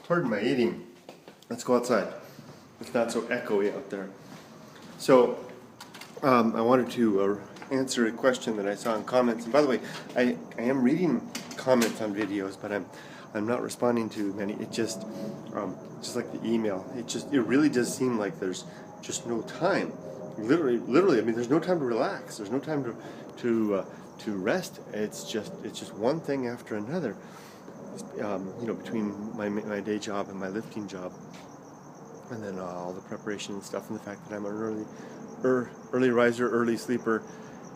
Pardon my eating. Let's go outside. It's not so echoey out there. So, I wanted to answer a question that I saw in comments. And by the way, I am reading comments on videos, but I'm not responding to many. It just like the email. It really does seem like there's just no time. Literally. I mean, there's no time to relax. There's no time to rest. It's just one thing after another. Between my day job and my lifting job, and then all the preparation and stuff, and the fact that I'm an early riser, early sleeper,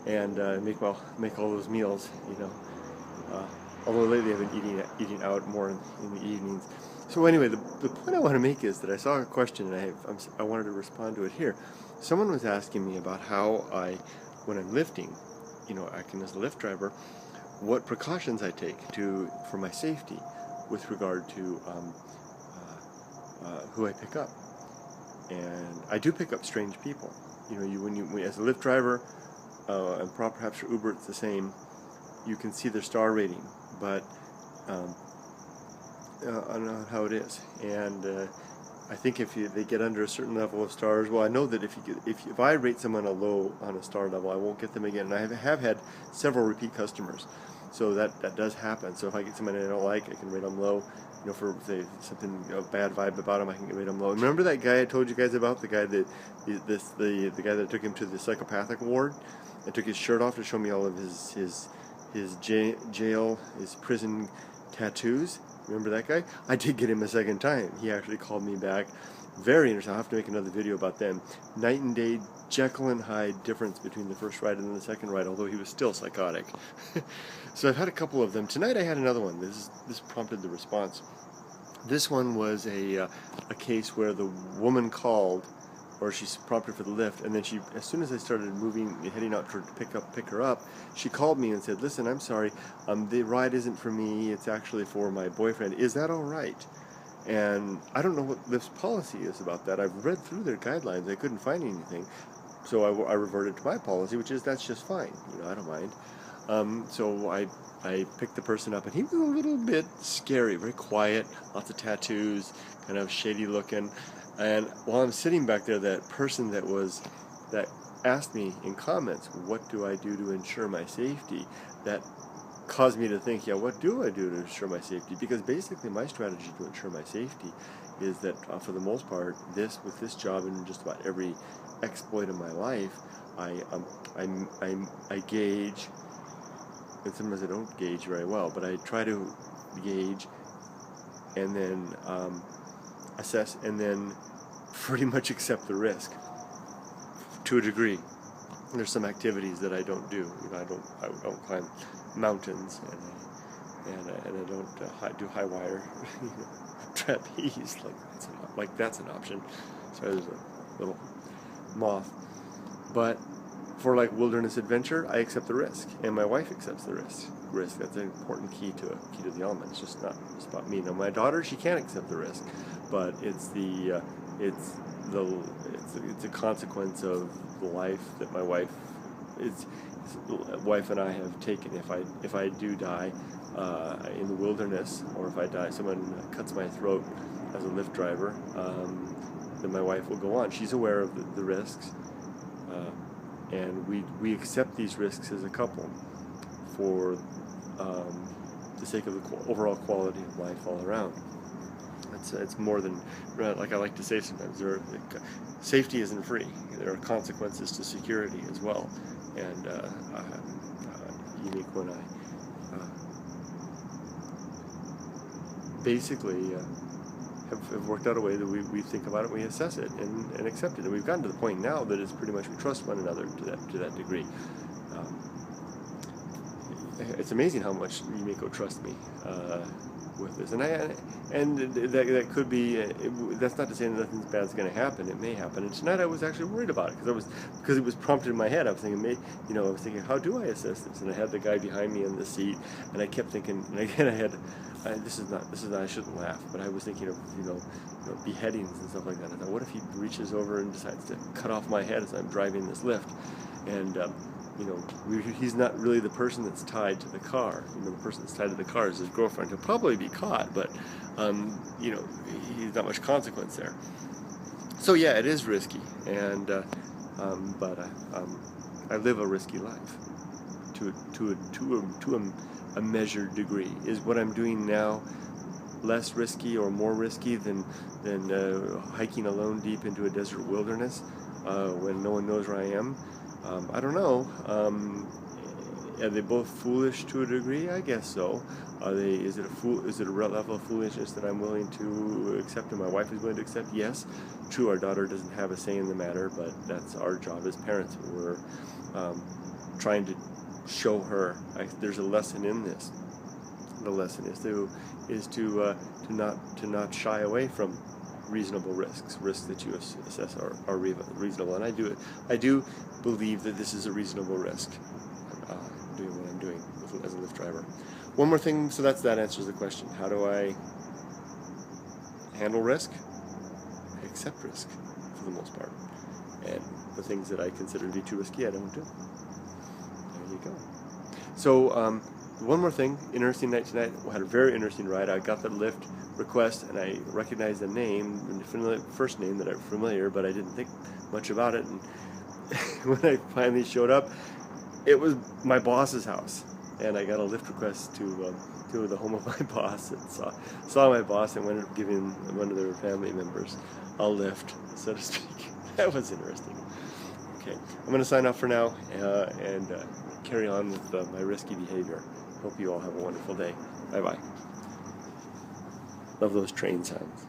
and make all those meals. Although lately I've been eating out more in the evenings. So anyway, the point I want to make is that I saw a question and I wanted to respond to it here. Someone was asking me about how when I'm lifting, acting as a lift driver, what precautions I take for my safety with regard to who I pick up. And I do pick up strange people. As a lift driver, and perhaps for Uber it's the same, you can see their star rating, but on how it is. And I think if they get under a certain level of stars, well, I know that if I rate someone low on a star level, I won't get them again. And I have had several repeat customers, so that does happen. So if I get somebody I don't like, I can rate them low. For say something bad vibe about him, I can rate him low. Remember that guy I told you guys about, the guy the guy that took him to the psychopathic ward and took his shirt off to show me all of his prison tattoos? Remember that guy? I did get him a second time. He actually called me back. Very interesting. I'll have to make another video about them. Night and day, Jekyll and Hyde difference between the first ride and the second ride, although he was still psychotic. So I've had a couple of them. Tonight I had another one. This prompted the response. This one was a case where the woman called, or she prompted for the lift, and then as soon as I started heading out to pick her up, she called me and said, "Listen, I'm sorry, the ride isn't for me, it's actually for my boyfriend. Is that all right?" And I don't know what Lyft's policy is about that. I've read through their guidelines, I couldn't find anything. So I reverted to my policy, which is that's just fine, I don't mind. So I picked the person up, and he was a little bit scary, very quiet, lots of tattoos, kind of shady looking. And while I'm sitting back there, that person that asked me in comments, what do I do to ensure my safety, that caused me to think, what do I do to ensure my safety? Because basically my strategy to ensure my safety is that for the most part, with this job and just about every exploit in my life, I gauge, and sometimes I don't gauge very well, but I try to gauge and then assess and then pretty much accept the risk to a degree. There's some activities that I don't do. I don't climb mountains, and I don't do high wire trapeze. Like that's an option. So there's a little moth. But for wilderness adventure, I accept the risk, and my wife accepts the risk. That's an important key to the element. It's just not just about me. Now my daughter, she can't accept the risk, but it's a consequence of the life that my wife and I have taken. If I do die in the wilderness, or if I die, someone cuts my throat as a lift driver, then my wife will go on. She's aware of the risks, and we accept these risks as a couple for the sake of the overall quality of life all around. It's more than, like I like to say sometimes, safety isn't free. There are consequences to security as well. And unique when I basically have worked out a way that we think about it, we assess it and accept it. And we've gotten to the point now that it's pretty much we trust one another to that degree. It's amazing how much Yumiko trusts me with this, and that could be. That's not to say that nothing bad's going to happen. It may happen. And tonight I was actually worried about it because it was prompted in my head. I was thinking, how do I assess this? And I had the guy behind me in the seat, and I kept thinking. And again, this is not. I shouldn't laugh, but I was thinking of beheadings and stuff like that. I thought, what if he reaches over and decides to cut off my head as I'm driving this lift? And he's not really the person that's tied to the car. The person that's tied to the car is his girlfriend. He'll probably be caught, but he's not much consequence there. So yeah, it is risky, and but I live a risky life to a measured degree. Is what I'm doing now less risky or more risky than hiking alone deep into a desert wilderness when no one knows where I am? I don't know. Are they both foolish to a degree? I guess so. Is it a level of foolishness that I'm willing to accept and my wife is willing to accept? Yes. True, our daughter doesn't have a say in the matter, but that's our job as parents. We're trying to show her there's a lesson in this. The lesson is to not shy away from reasonable risks that you assess are reasonable, and I do believe that this is a reasonable risk. Doing what I'm doing as a Lyft driver. One more thing, so that answers the question. How do I handle risk? I accept risk for the most part, and the things that I consider to be too risky, I don't do. There you go. So one more thing, interesting night tonight. We had a very interesting ride. I got the Lyft request, and I recognized the name, the first name that I'm familiar, but I didn't think much about it. And when I finally showed up, it was my boss's house, and I got a Lyft request to the home of my boss, and saw my boss, and ended up giving one of their family members a lift, so to speak. That was interesting. Okay, I'm going to sign off for now and carry on with my risky behavior. Hope you all have a wonderful day. Bye-bye. Love those train sounds.